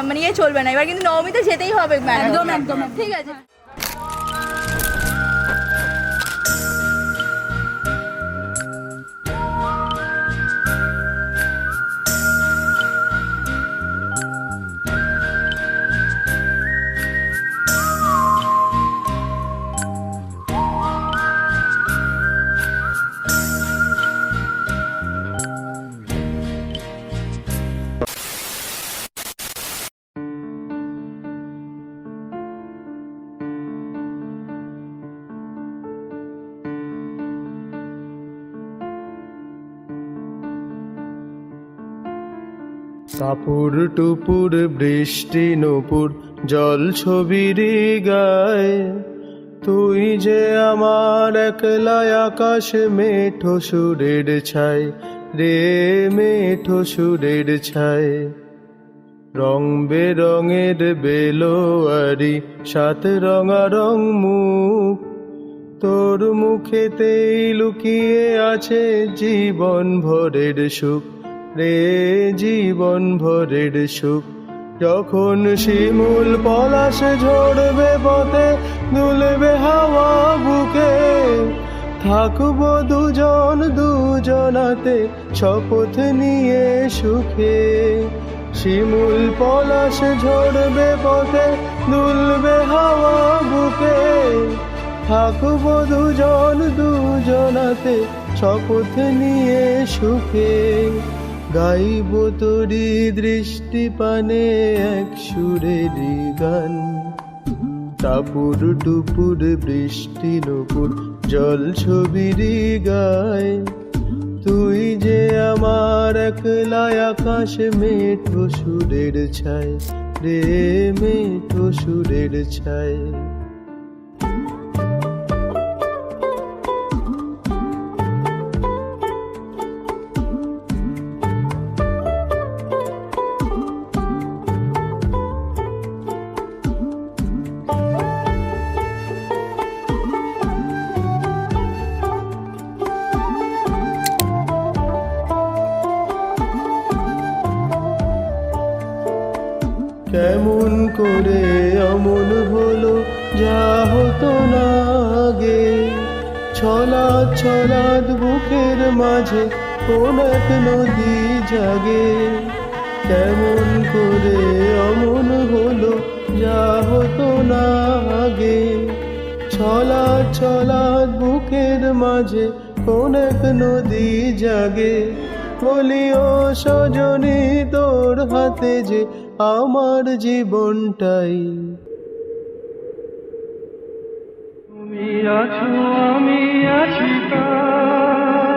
মানে ইয়ে চলবে না, এবার কিন্তু নবমীতে যেতেই হবে ম্যাডাম। একদম একদম ঠিক আছে। টাপুর টুপুর বৃষ্টি নূপুর জল ছবির গায়ে, তুই যে আমার একলা আকাশ মেঠো সুরের ছাই রে, মেঠো সুরের ছাই। রং বেরঙের বেলোয়ারি সাত রঙারং মুখ, তোর মুখেতেই লুকিয়ে আছে জীবন ভরের সুখ রে, জীবন ভরের সুখ। যখন শিমুল পলাশ ঝরবে পথে দুলবে হাওয়া বুকে, থাকবো দুজন দুজনাতে শপথ নিয়ে সুখে। শিমুল পলাশ ঝরবে পথে দুলবে হাওয়া বুকে, থাকবো দুজন দুজনাতে শপথ নিয়ে সুখে। গাইব তোরি দৃষ্টি পানে এক সুরেরই গান, টাপুর টুপুর বৃষ্টি নূপুর জল ছবির গায়, তুই যে আমার একলা আকাশ মেঠো সুরের ছাই রে, মেঠো সুরের ছাই। কেমন করে অমন হলো যা হতো না আগে, ছলাৎ ছলাৎ বুকের মাঝে কোন এক নদী জাগে। কেমন করে অমন হলো যা হতো না আগে, ছলাৎ ছলাৎ বুকের মাঝে কোন এক নদী জাগে। বলিও সজনী তোর হাতে যে আমার জীবনটাই, তুমি আছো আমি আছি তাই,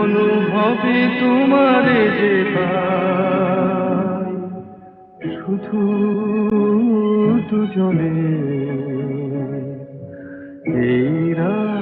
অনুভবে তোমারে যে পাই, শুধু দুজনে এই রাত।